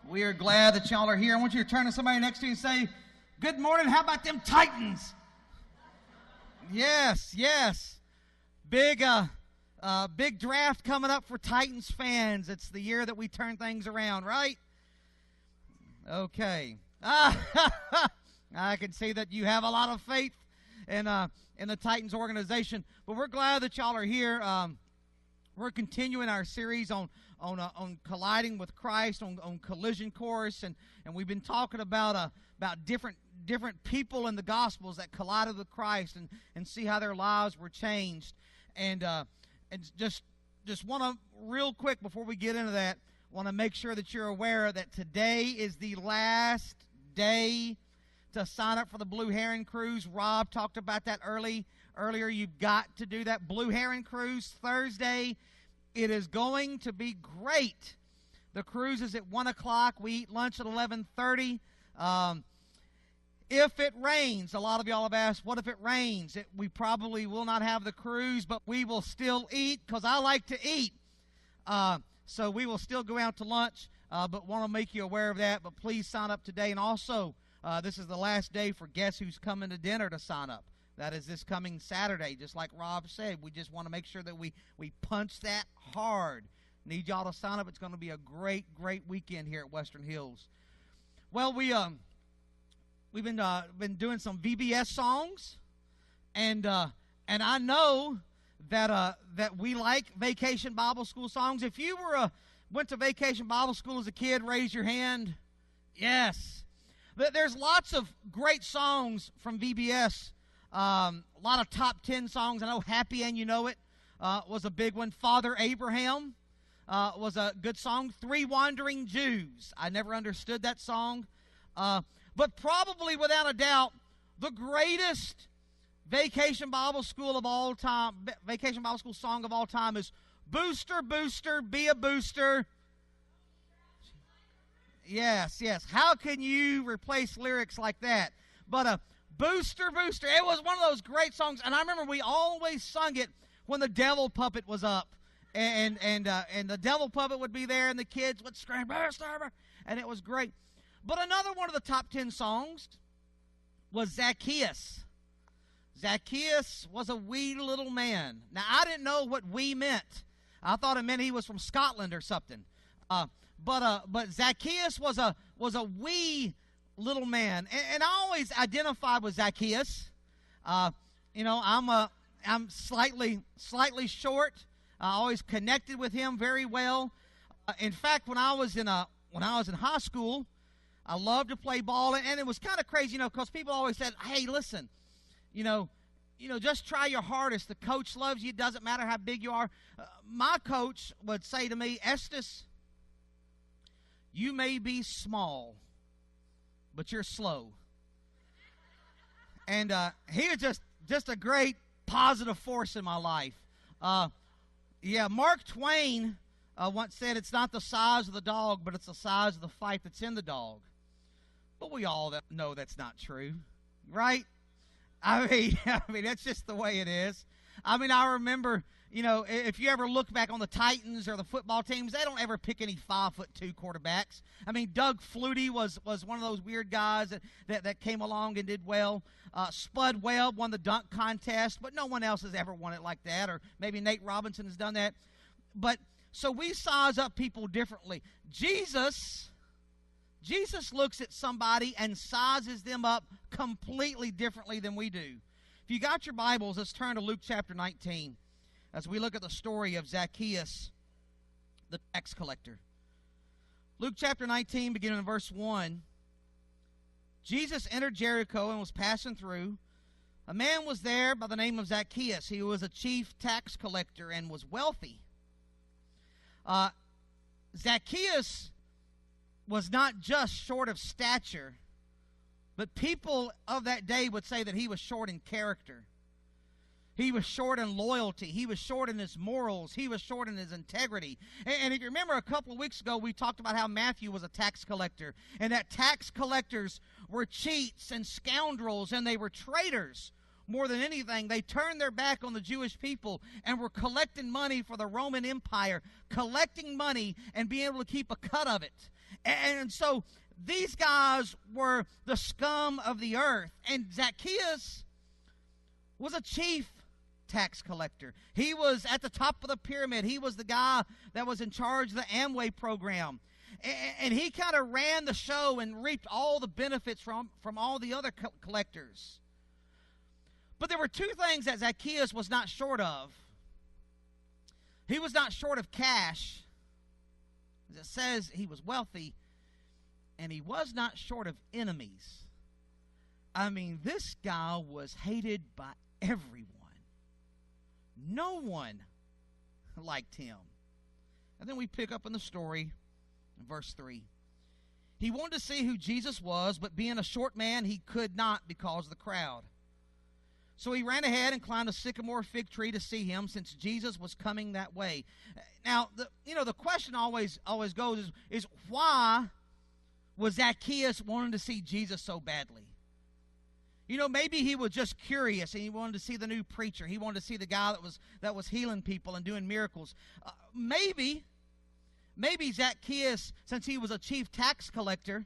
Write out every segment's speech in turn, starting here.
We are glad that y'all are here. I want you to turn to somebody next to you and say, good morning, how about them Titans? Yes, yes. Big draft coming up for Titans fans. It's the year that we turn things around, right? Okay. I can see that you have a lot of faith in the Titans organization, but we're glad that y'all are here. We're continuing our series on colliding with Christ, on collision course, and we've been talking about different people in the Gospels that collided with Christ and see how their lives were changed. And just want to, real quick before we get into that, want to make sure that you're aware that today is the last day to sign up for the Blue Heron Cruise. Rob talked about that earlier. You've got to do that. Blue Heron Cruise, Thursday. It is going to be great. The cruise is at 1 o'clock. We eat lunch at 11:30. If it rains, a lot of y'all have asked, what if it rains? We probably will not have the cruise, but we will still eat because I like to eat. So we will still go out to lunch, but want to make you aware of that. But please sign up today. And also, this is the last day for Guess Who's Coming to Dinner to sign up. That is this coming Saturday, just like Rob said. We just want to make sure that we punch that hard. Need y'all to sign up. It's going to be a great, great weekend here at Western Hills. Well, we've been doing some VBS songs, and I know that we like Vacation Bible School songs. If you went to Vacation Bible School as a kid, raise your hand. Yes. There's lots of great songs from VBS. A lot of top 10 songs. I know Happy and You Know It was a big one. Father Abraham was a good song. Three Wandering Jews. I never understood that song. But probably without a doubt, the greatest Vacation Bible School of all time, Vacation Bible School song of all time is Booster, Booster, Be a Booster. Yes, yes. How can you replace lyrics like that? But Booster, Booster. It was one of those great songs, and I remember we always sung it when the devil puppet was up, and the devil puppet would be there, and the kids would scream, Booster, and it was great. But another one of the top 10 songs was Zacchaeus. Zacchaeus was a wee little man. Now, I didn't know what wee meant. I thought it meant he was from Scotland or something. But Zacchaeus was a wee little man, and I always identified with Zacchaeus. I'm slightly short. I always connected with him very well. In fact, when I was in high school, I loved to play ball, and it was kind of crazy, because people always said, "Hey, listen, just try your hardest. The coach loves you. It doesn't matter how big you are." My coach would say to me, "Estes, you may be small, but you're slow." And he was just a great positive force in my life. Mark Twain once said, "It's not the size of the dog, but it's the size of the fight that's in the dog." But we all know that's not true, right? I mean, that's just the way it is. I remember, if you ever look back on the Titans or the football teams, they don't ever pick any 5'2" quarterbacks. Doug Flutie was one of those weird guys that came along and did well. Spud Webb won the dunk contest, but no one else has ever won it like that, or maybe Nate Robinson has done that. But so we size up people differently. Jesus looks at somebody and sizes them up completely differently than we do. If you got your Bibles, let's turn to Luke chapter 19 as we look at the story of Zacchaeus, the tax collector. Luke chapter 19, beginning in verse 1. Jesus entered Jericho and was passing through. A man was there by the name of Zacchaeus. He was a chief tax collector and was wealthy. Zacchaeus was not just short of stature, but people of that day would say that he was short in character. He was short in loyalty. He was short in his morals. He was short in his integrity. And if you remember a couple of weeks ago, we talked about how Matthew was a tax collector, and that tax collectors were cheats and scoundrels, and they were traitors. More than anything, they turned their back on the Jewish people and were collecting money for the Roman Empire, collecting money and being able to keep a cut of it. And so these guys were the scum of the earth. And Zacchaeus was a chief tax collector. He was at the top of the pyramid. He was the guy that was in charge of the Amway program. And he kind of ran the show and reaped all the benefits from all the other collectors. But there were two things that Zacchaeus was not short of. He was not short of cash. As it says, he was wealthy. And he was not short of enemies. I mean, this guy was hated by everyone. No one liked him. And then we pick up in the story in verse 3. He wanted to see who Jesus was, but being a short man, he could not because of the crowd. So he ran ahead and climbed a sycamore fig tree to see him, since Jesus was coming that way. Now, the question always goes is why was Zacchaeus wanting to see Jesus so badly? Maybe he was just curious and he wanted to see the new preacher. He wanted to see the guy that was healing people and doing miracles. Maybe Zacchaeus, since he was a chief tax collector,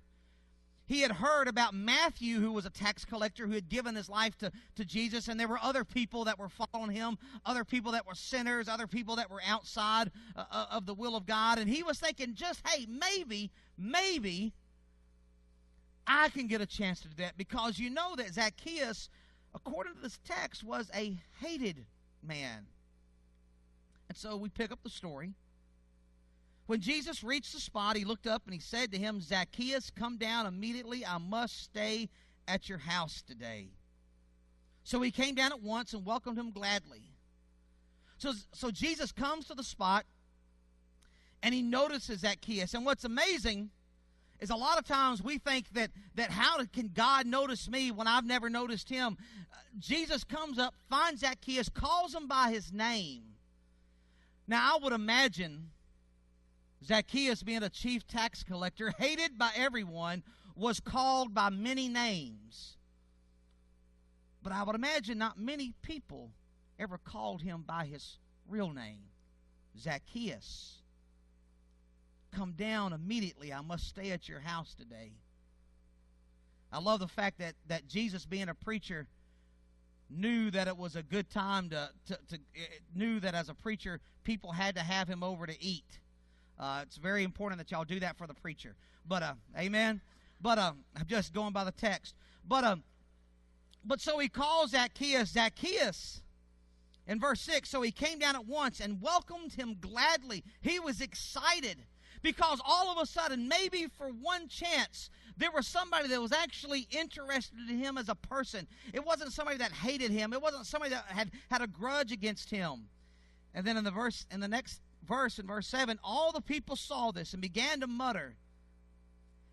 he had heard about Matthew, who was a tax collector, who had given his life to Jesus, and there were other people that were following him, other people that were sinners, other people that were outside of the will of God, and he was thinking, hey, maybe I can get a chance to do that, because you know that Zacchaeus, according to this text, was a hated man. And so we pick up the story. When Jesus reached the spot, he looked up and he said to him, Zacchaeus, come down immediately. I must stay at your house today. So he came down at once and welcomed him gladly. So Jesus comes to the spot and he notices Zacchaeus. And what's amazing is a lot of times we think that how can God notice me when I've never noticed him? Jesus comes up, finds Zacchaeus, calls him by his name. Now, I would imagine Zacchaeus, being a chief tax collector, hated by everyone, was called by many names. But I would imagine not many people ever called him by his real name. Zacchaeus, come down immediately. I must stay at your house today. I love the fact that Jesus, being a preacher, knew that it was a good time knew that as a preacher, people had to have him over to eat. It's very important that y'all do that for the preacher. But, amen. But, I'm just going by the text. But so he calls Zacchaeus, in verse 6, so he came down at once and welcomed him gladly. He was excited because all of a sudden, maybe for one chance, there was somebody that was actually interested in him as a person. It wasn't somebody that hated him. It wasn't somebody that had a grudge against him. And then in the next verse, in verse 7, all the people saw this and began to mutter,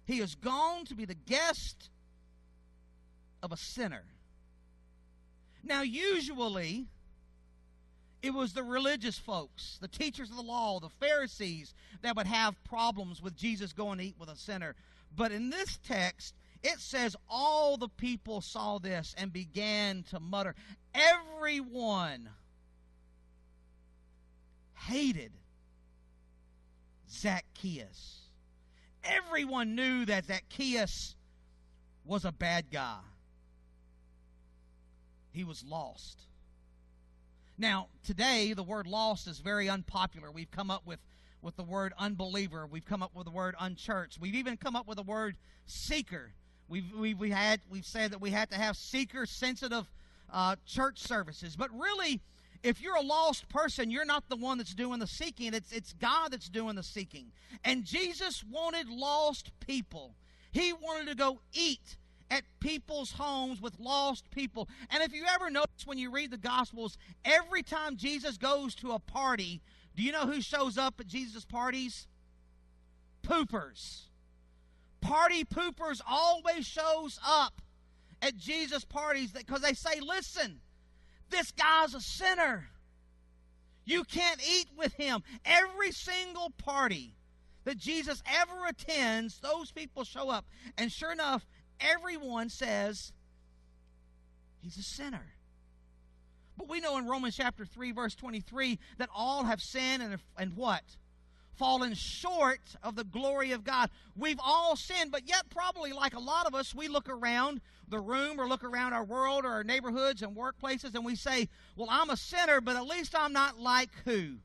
he is gone to be the guest of a sinner. Now, usually, it was the religious folks, the teachers of the law, the Pharisees, that would have problems with Jesus going to eat with a sinner. But in this text, it says all the people saw this and began to mutter. Everyone hated Zacchaeus. Everyone knew that Zacchaeus was a bad guy. He was lost. Now, today, the word lost is very unpopular. We've come up with the word unbeliever. We've come up with the word unchurched. We've even come up with the word seeker. We've said that we had to have seeker-sensitive church services. But really, if you're a lost person, you're not the one that's doing the seeking. It's God that's doing the seeking. And Jesus wanted lost people. He wanted to go eat at people's homes with lost people. And if you ever notice when you read the Gospels, every time Jesus goes to a party, do you know who shows up at Jesus' parties? Poopers. Party poopers always shows up at Jesus' parties because they say, listen, this guy's a sinner. You can't eat with him. Every single party that Jesus ever attends, those people show up. And sure enough, everyone says he's a sinner. But we know in Romans chapter 3, verse 23, that all have sinned and what? fallen short of the glory of God. We've all sinned, but yet probably like a lot of us, we look around the room or look around our world or our neighborhoods and workplaces and we say, well, I'm a sinner, but at least I'm not like who?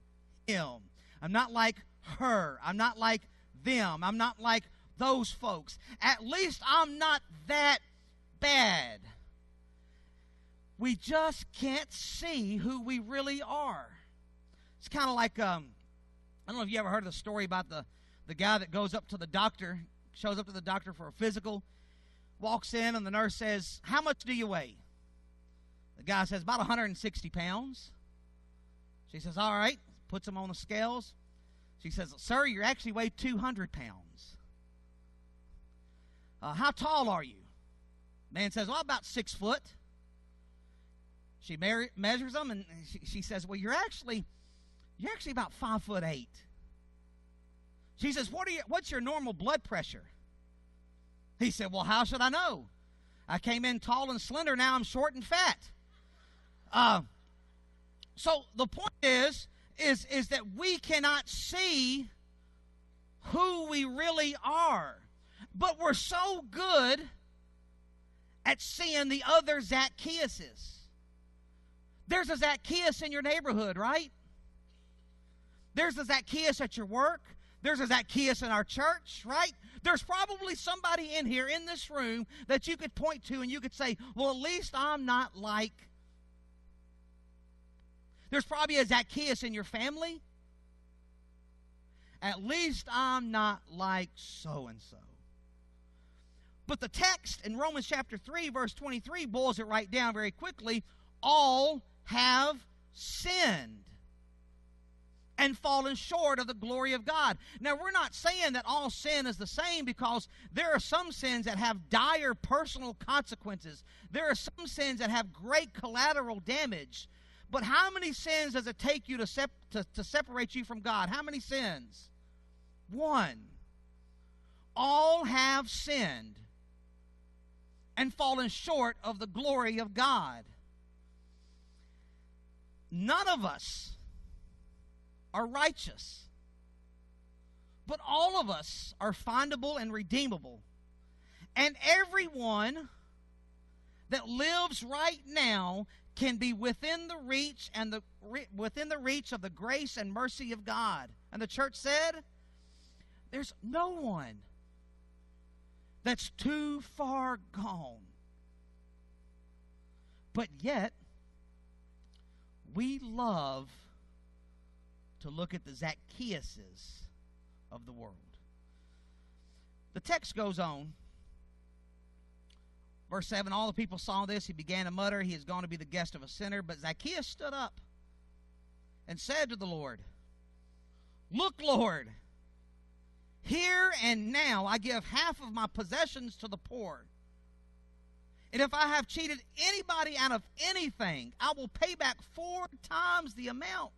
Him. I'm not like her. I'm not like them. I'm not like those folks. At least I'm not that bad. We just can't see who we really are. It's kind of like, I don't know if you ever heard of the story about the guy that goes up to the doctor, shows up to the doctor for a physical, walks in, and the nurse says, how much do you weigh? The guy says, about 160 pounds. She says, all right, puts him on the scales. She says, sir, you actually weigh 200 pounds. How tall are you? Man says, well, about 6 foot. She measures him, and she says, well, you're actually about 5'8". She says, what's your normal blood pressure? He said, well, how should I know? I came in tall and slender, now I'm short and fat. So the point is that we cannot see who we really are. But we're so good at seeing the other Zacchaeuses. There's a Zacchaeus in your neighborhood, right? There's a Zacchaeus at your work. There's a Zacchaeus in our church, right? There's probably somebody in here, in this room, that you could point to and you could say, well, at least I'm not like. There's probably a Zacchaeus in your family. At least I'm not like so-and-so. But the text in Romans chapter 3, verse 23, boils it right down very quickly. All have sinned and fallen short of the glory of God. Now, we're not saying that all sin is the same, because there are some sins that have dire personal consequences. There are some sins that have great collateral damage. But how many sins does it take you to separate you from God? How many sins? One. All have sinned and fallen short of the glory of God. None of us are righteous, but all of us are findable and redeemable. And everyone that lives right now can be within the reach of the grace and mercy of God. And the church said, there's no one that's too far gone. But yet, we love to look at the Zacchaeuses of the world. The text goes on. Verse 7, all the people saw this. He began to mutter, he is going to be the guest of a sinner. But Zacchaeus stood up and said to the Lord, look, Lord, here and now I give half of my possessions to the poor. And if I have cheated anybody out of anything, I will pay back 4 times the amount.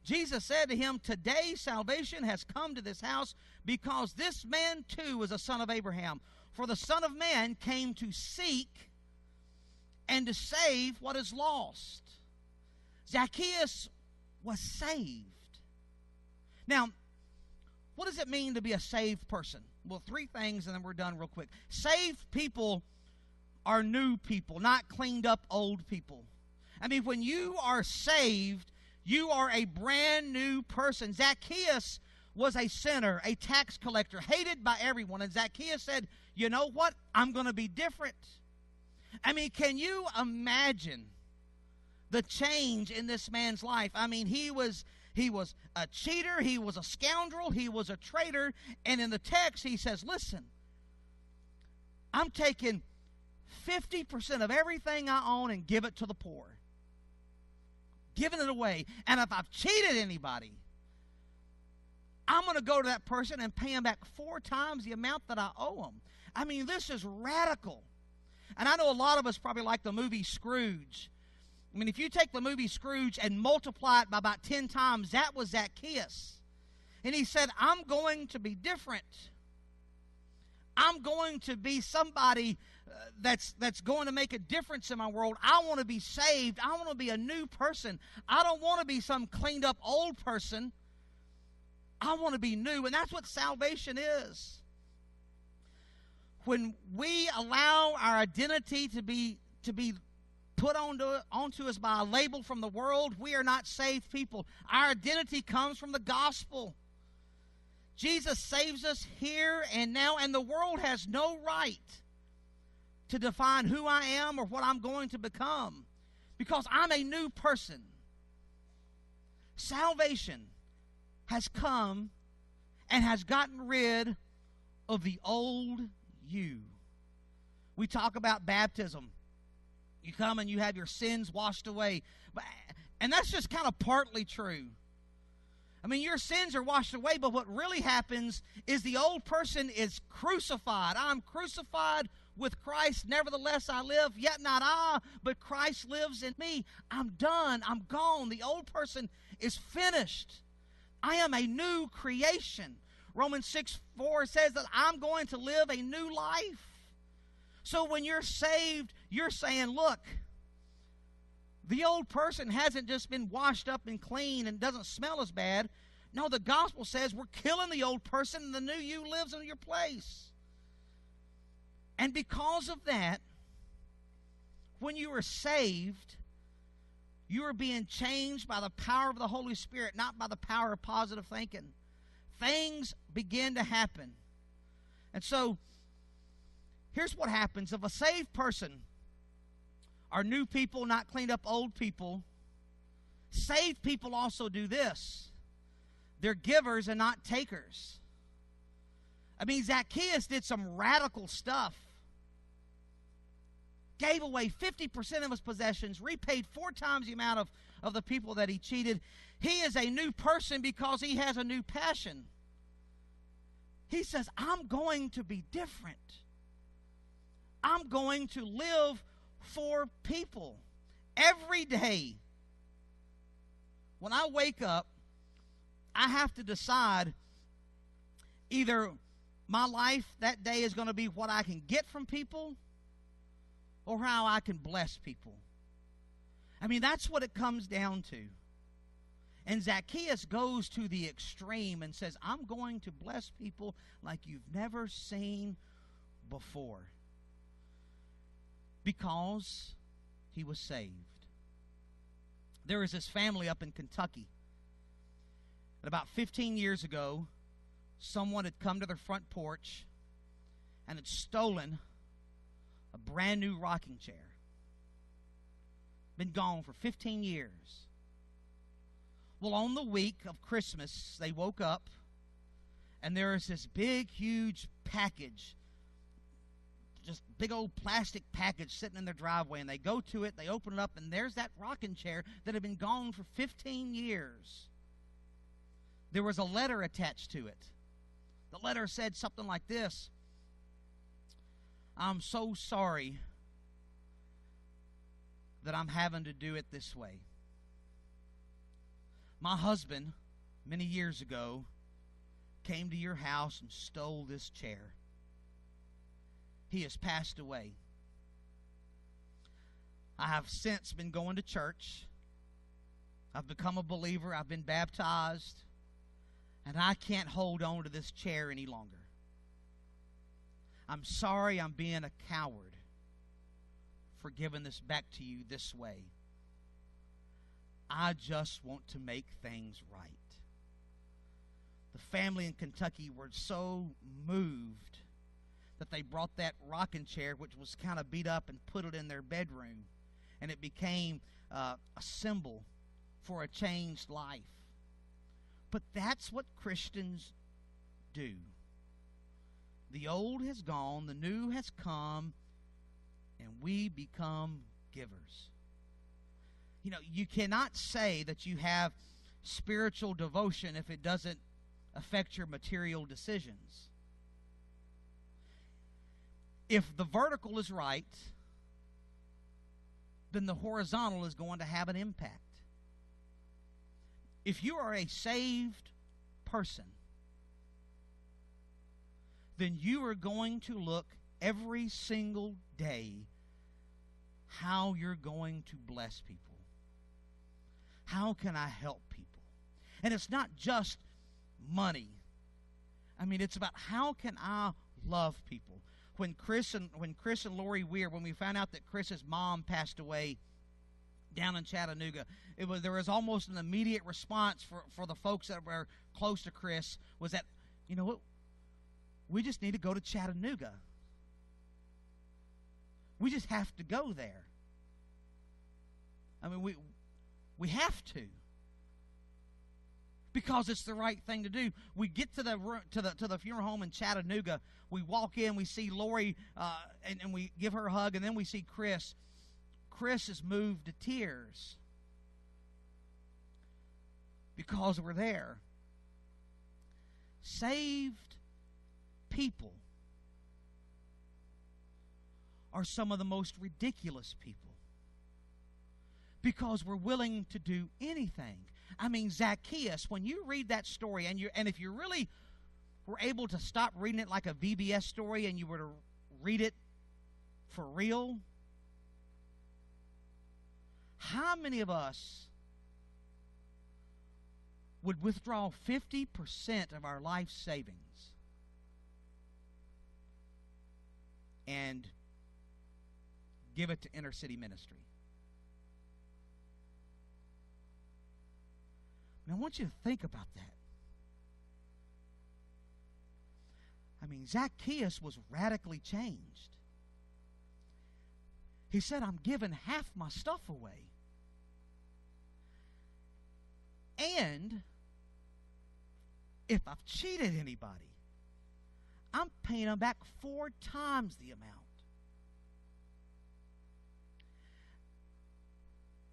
Jesus said to him, today salvation has come to this house, because this man too is a son of Abraham. For the Son of Man came to seek and to save what is lost. Zacchaeus was saved. Now, what does it mean to be a saved person? Well, 3 things, and then we're done real quick. Saved people are new people, not cleaned up old people. I mean, when you are saved, you are a brand new person. Zacchaeus was a sinner, a tax collector, hated by everyone. And Zacchaeus said, you know what? I'm going to be different. I mean, can you imagine the change in this man's life? I mean, he was a cheater, he was a scoundrel, he was a traitor. And in the text, he says, listen, I'm taking 50% of everything I own and give it to the poor. Giving it away. And if I've cheated anybody, I'm going to go to that person and pay him back 4 times the amount that I owe him. I mean, this is radical. And I know a lot of us probably like the movie Scrooge. I mean, if you take the movie Scrooge and multiply it by about 10 times, that was Zacchaeus. And he said, I'm going to be different. I'm going to be somebody that's going to make a difference in my world. I want to be saved. I want to be a new person. I don't want to be some cleaned up old person. I want to be new. And that's what salvation is. When we allow our identity to be put onto us by a label from the world, we are not saved people. Our identity comes from the gospel. Jesus saves us here and now, and the world has no right to define who I am or what I'm going to become, because I'm a new person. Salvation has come and has gotten rid of the old you. We talk about baptism. You come and you have your sins washed away. And that's just kind of partly true. I mean, your sins are washed away, but what really happens is the old person is crucified. I'm crucified with Christ. Nevertheless I live, yet not I, but Christ lives in me. I'm done. I'm gone. The old person is finished. I am a new creation. Romans 6:4 says that I'm going to live a new life. So when you're saved, you're saying, look, the old person hasn't just been washed up and clean and doesn't smell as bad. No, the gospel says we're killing the old person and the new you lives in your place. And because of that, when you are saved, you are being changed by the power of the Holy Spirit, not by the power of positive thinking. Things begin to happen. And so, here's what happens. If a saved person are new people, not cleaned up old people, saved people also do this. They're givers and not takers. I mean, Zacchaeus did some radical stuff. Gave away 50% of his possessions, repaid 4 times the amount of the people that he cheated. He is a new person because he has a new passion. He says, I'm going to be different. I'm going to live for people. Every day, when I wake up, I have to decide either my life that day is going to be what I can get from people or how I can bless people. I mean, that's what it comes down to. And Zacchaeus goes to the extreme and says, I'm going to bless people like you've never seen before. Because he was saved. There was this family up in Kentucky. And about 15 years ago, someone had come to their front porch and had stolen a brand new rocking chair. Been gone for 15 years. Well, on the week of Christmas, they woke up and there is this big, huge package, just big old plastic package sitting in their driveway, and they go to it, they open it up, and there's that rocking chair that had been gone for 15 years. There was a letter attached to it. The letter said something like this: I'm so sorry that I'm having to do it this way. My husband, many years ago, came to your house and stole this chair. He has passed away. I have since been going to church. I've become a believer. I've been baptized. And I can't hold on to this chair any longer. I'm sorry I'm being a coward for giving this back to you this way. I just want to make things right. The family in Kentucky were so moved that they brought that rocking chair, which was kind of beat up, and put it in their bedroom. And it became a symbol for a changed life. But that's what Christians do. The old has gone, the new has come, and we become givers. You know, you cannot say that you have spiritual devotion if it doesn't affect your material decisions. If the vertical is right, then the horizontal is going to have an impact. If you are a saved person, then you are going to look every single day how you're going to bless people. How can I help people? And it's not just money. I mean, it's about how can I love people. When Chris and Lori Weir, when we found out that Chris's mom passed away down in Chattanooga, there was almost an immediate response for the folks that were close to Chris, was that, you know what, we just need to go to Chattanooga. We just have to go there. I mean, we have to, because it's the right thing to do. We get to the funeral home in Chattanooga. We walk in, we see Lori, and we give her a hug, and then we see Chris. Chris is moved to tears because we're there. Saved people are some of the most ridiculous people, because we're willing to do anything. I mean, Zacchaeus, when you read that story, and if you really were able to stop reading it like a VBS story and you were to read it for real, how many of us would withdraw 50% of our life savings and give it to inner city ministry? And I want you to think about that. I mean, Zacchaeus was radically changed. He said, I'm giving half my stuff away. And if I've cheated anybody, I'm paying them back 4 times the amount.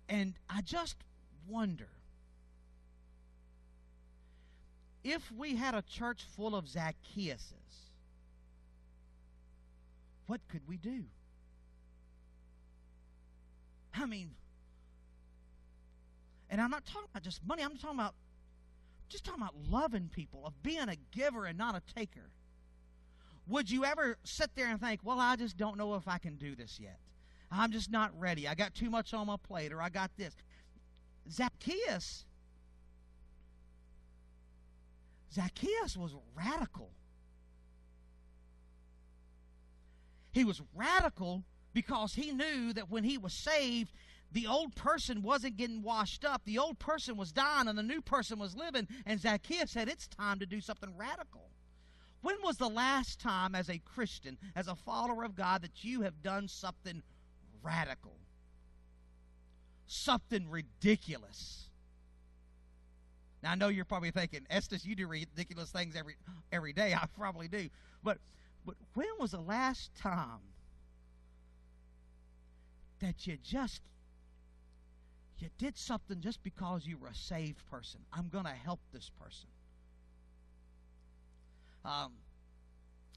And I just wonder, if we had a church full of Zacchaeuses, what could we do? I mean, and I'm not talking about just money. I'm talking about loving people, of being a giver and not a taker. Would you ever sit there and think, well, I just don't know if I can do this yet. I'm just not ready. I got too much on my plate, or I got this. Zacchaeus was radical. He was radical because he knew that when he was saved, the old person wasn't getting washed up. The old person was dying and the new person was living. And Zacchaeus said, it's time to do something radical. When was the last time, as a Christian, as a follower of God, that you have done something radical? Something ridiculous? Now, I know you're probably thinking, Estes, you do ridiculous things every day. I probably do. But when was the last time that you did something just because you were a saved person? I'm going to help this person.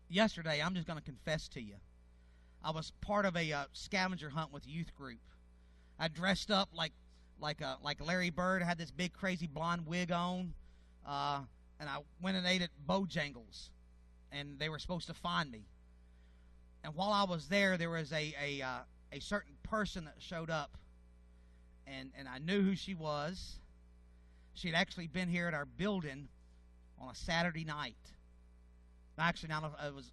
Yesterday, I'm just going to confess to you, I was part of a scavenger hunt with a youth group. I dressed up like Larry Bird. I had this big crazy blonde wig on, and I went and ate at Bojangles, and they were supposed to find me. And while I was there was a certain person that showed up, and I knew who she was. She had actually been here at our building on a Saturday night. Actually, now it was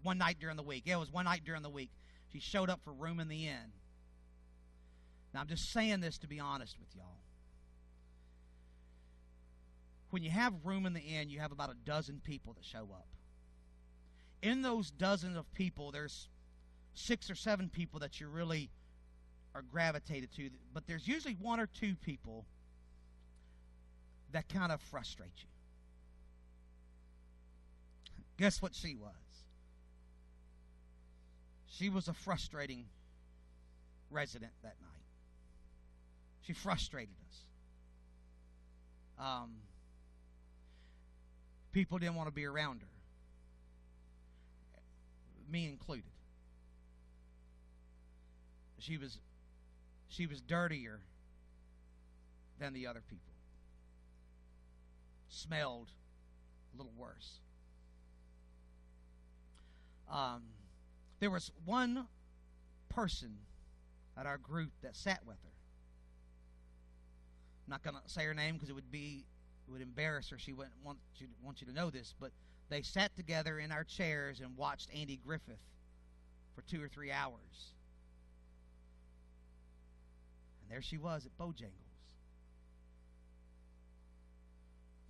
one night during the week. Yeah, it was one night during the week. She showed up for room in the inn. Now, I'm just saying this to be honest with y'all. When you have room in the inn, you have about a dozen people that show up. In those dozens of people, there's 6 or 7 people that you really are gravitated to, but there's usually 1 or 2 people that kind of frustrate you. Guess what she was? She was a frustrating resident that night. She frustrated us. People didn't want to be around her, me included. She was dirtier than the other people. Smelled a little worse. There was one person at our group that sat with her. I'm not going to say her name because it would it would embarrass her. She wouldn't want you to know this, but they sat together in our chairs and watched Andy Griffith for 2 or 3 hours. And there she was at Bojangles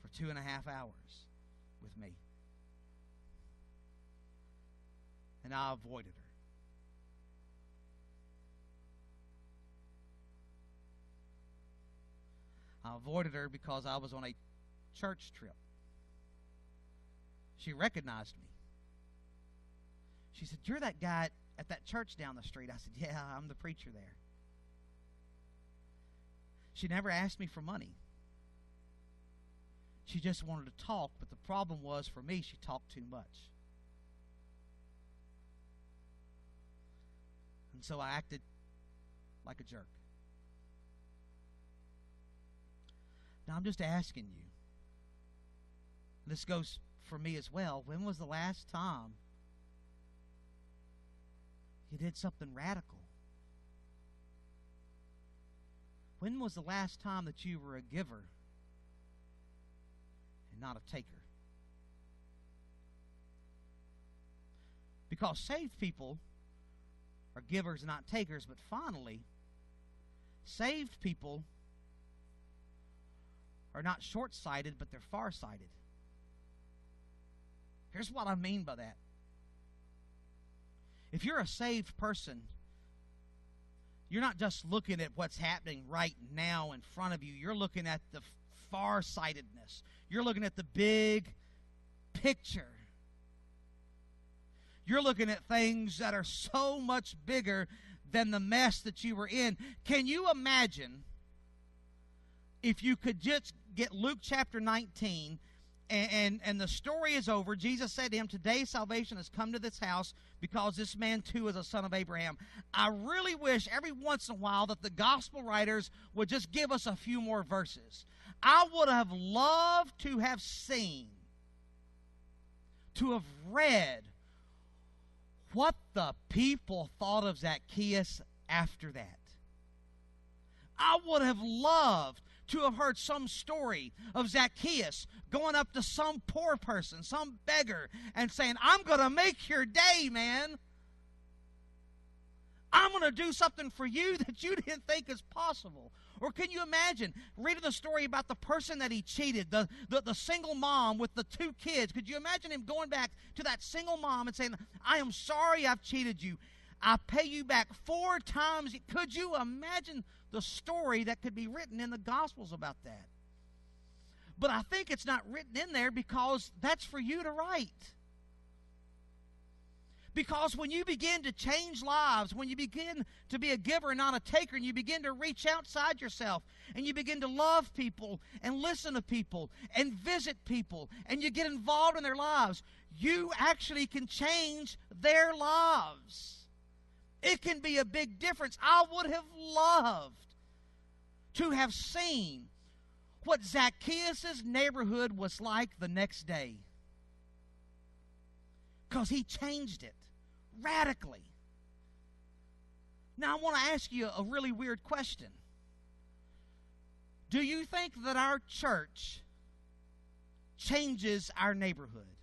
for 2.5 hours with me. And I avoided her. I avoided her because I was on a church trip. She recognized me. She said, "You're that guy at that church down the street." I said, "Yeah, I'm the preacher there." She never asked me for money. She just wanted to talk, but the problem was, for me, she talked too much. And so I acted like a jerk. Now, I'm just asking you, this goes for me as well, when was the last time you did something radical? When was the last time that you were a giver and not a taker? Because saved people are givers and not takers, but finally, saved people are not short-sighted, but they're far-sighted. Here's what I mean by that. If you're a saved person, you're not just looking at what's happening right now in front of you. You're looking at the far-sightedness. You're looking at the big picture. You're looking at things that are so much bigger than the mess that you were in. Can you imagine if you could just get Luke chapter 19 and the story is over? Jesus said to him, "Today salvation has come to this house because this man too is a son of Abraham." I really wish every once in a while that the gospel writers would just give us a few more verses. I would have loved to have seen, to have read what the people thought of Zacchaeus after that. I would have loved to have heard some story of Zacchaeus going up to some poor person, some beggar, and saying, "I'm going to make your day, man. I'm going to do something for you that you didn't think is possible." Or can you imagine reading the story about the person that he cheated, the single mom with the 2 kids? Could you imagine him going back to that single mom and saying, "I am sorry I've cheated you. I pay you back 4 times." Could you imagine the story that could be written in the Gospels about that? But I think it's not written in there because that's for you to write. Because when you begin to change lives, when you begin to be a giver and not a taker, and you begin to reach outside yourself, and you begin to love people and listen to people and visit people, and you get involved in their lives, you actually can change their lives. It can be a big difference. I would have loved to have seen what Zacchaeus' neighborhood was like the next day, because he changed it radically. Now, I want to ask you a really weird question. Do you think that our church changes our neighborhood?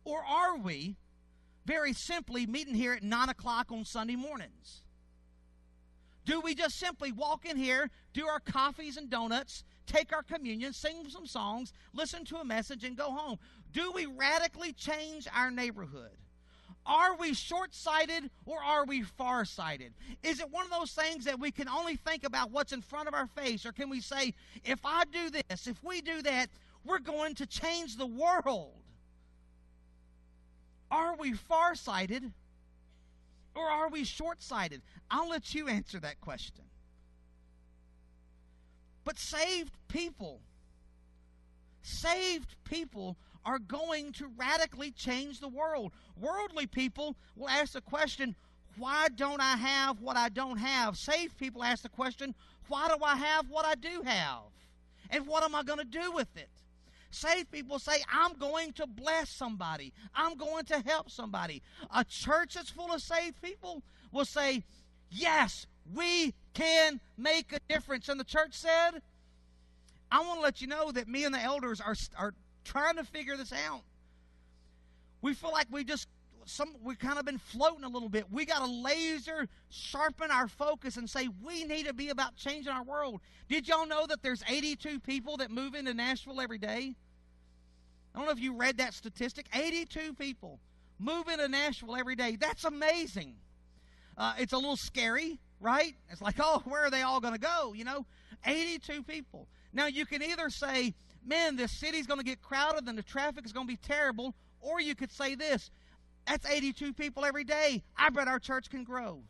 Or are we very simply meeting here at 9 o'clock on Sunday mornings? Do we just simply walk in here, do our coffees and donuts, take our communion, sing some songs, listen to a message, and go home? Do we radically change our neighborhood? Are we short-sighted or are we far-sighted? Is it one of those things that we can only think about what's in front of our face? Or can we say, if I do this, if we do that, we're going to change the world? Are we far-sighted or are we short-sighted? I'll let you answer that question. But saved people are going to radically change the world. Worldly people will ask the question, why don't I have what I don't have? Saved people ask the question, why do I have what I do have? And what am I going to do with it? Saved people say, I'm going to bless somebody. I'm going to help somebody. A church that's full of saved people will say, yes, we can make a difference. And the church said, I want to let you know that me and the elders are trying to figure this out. We feel like we've kind of been floating a little bit. We got to laser sharpen our focus and say we need to be about changing our world. Did y'all know that there's 82 people that move into Nashville every day? I don't know if you read that statistic. 82 people move into Nashville every day. That's amazing. It's a little scary, right? It's like, oh, where are they all going to go? 82 people. Now, you can either say, man, this city's going to get crowded and the traffic is going to be terrible, or you could say this, that's 82 people every day. I bet our church can grow.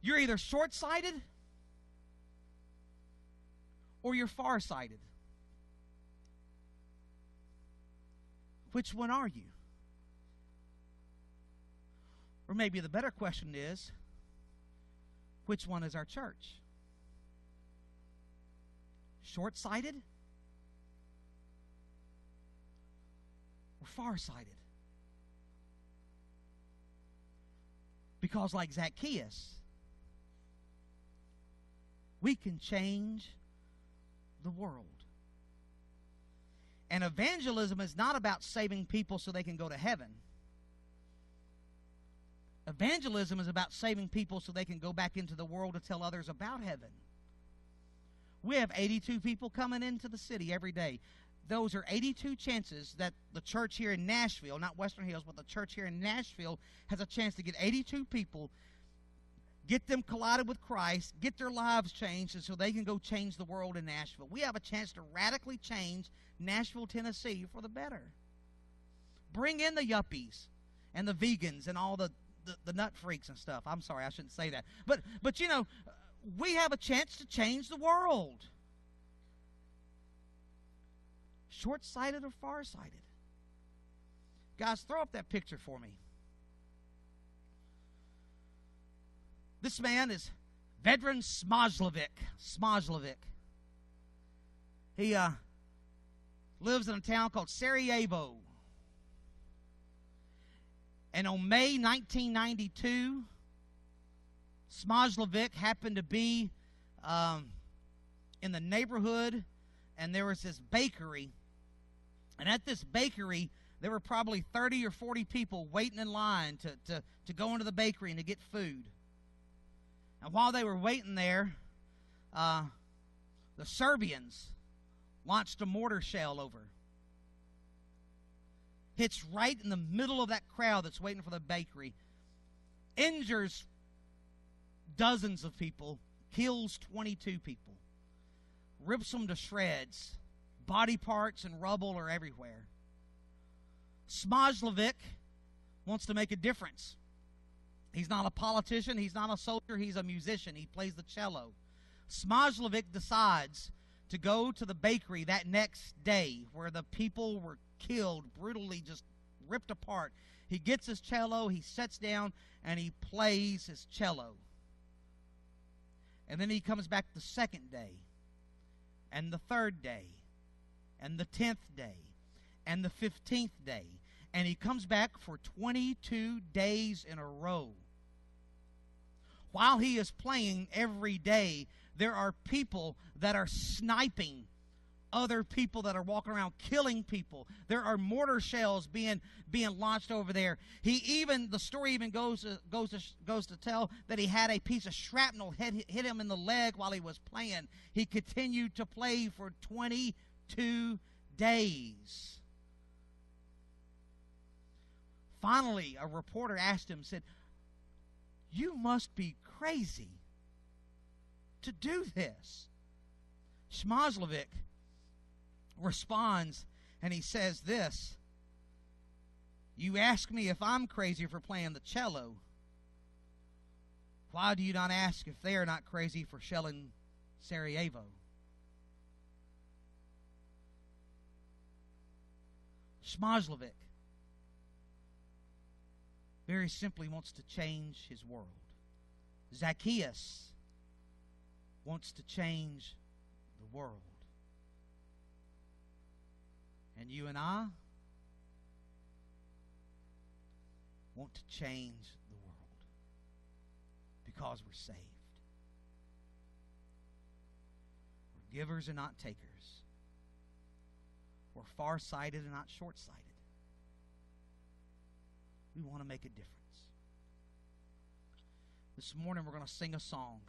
You're either short-sighted or you're far-sighted. Which one are you? Or maybe the better question is, which one is our church? Short-sighted or far-sighted? Because like Zacchaeus, we can change the world. And evangelism is not about saving people so they can go to heaven. Evangelism is about saving people so they can go back into the world to tell others about heaven. We have 82 people coming into the city every day. Those are 82 chances that the church here in Nashville, not Western Hills, but the church here in Nashville has a chance to get 82 people, get them collided with Christ, get their lives changed, and so they can go change the world in Nashville. We have a chance to radically change Nashville, Tennessee for the better. Bring in the yuppies and the vegans and all the nut freaks and stuff. I'm sorry, I shouldn't say that. But we have a chance to change the world. Short-sighted or far-sighted? Guys, throw up that picture for me. This man is Vedran Smajlovic. He lives in a town called Sarajevo. And on May 1992, Smajlovic happened to be in the neighborhood, and there was this bakery. And at this bakery, there were probably 30 or 40 people waiting in line to go into the bakery and to get food. And while they were waiting there, the Serbians launched a mortar shell over. Hits right in the middle of that crowd that's waiting for the bakery. Injures dozens of people. Kills 22 people. Rips them to shreds. Body parts and rubble are everywhere. Smajlovic wants to make a difference. He's not a politician. He's not a soldier. He's a musician. He plays the cello. Smajlovic decides to go to the bakery that next day where the people were killed, brutally just ripped apart. He gets his cello, he sits down, and he plays his cello. And then he comes back the second day, and the third day, and the 10th day, and the 15th day. And he comes back for 22 days in a row. While he is playing every day, there are people that are sniping other people that are walking around killing people. There are mortar shells being launched over there. The story even goes to tell that he had a piece of shrapnel hit him in the leg while he was playing. He continued to play for 22 days. Finally, a reporter asked him, said, "You must be crazy to do this." Smajlovic responds and he says this: "You ask me if I'm crazy for playing the cello. Why do you not ask if they are not crazy for shelling Sarajevo?" Smajlovic very simply wants to change his world. Zacchaeus wants to change the world. And you and I want to change the world because we're saved. givers and not takers. We're far-sighted and not short-sighted. We want to make a difference. This morning we're going to sing a song.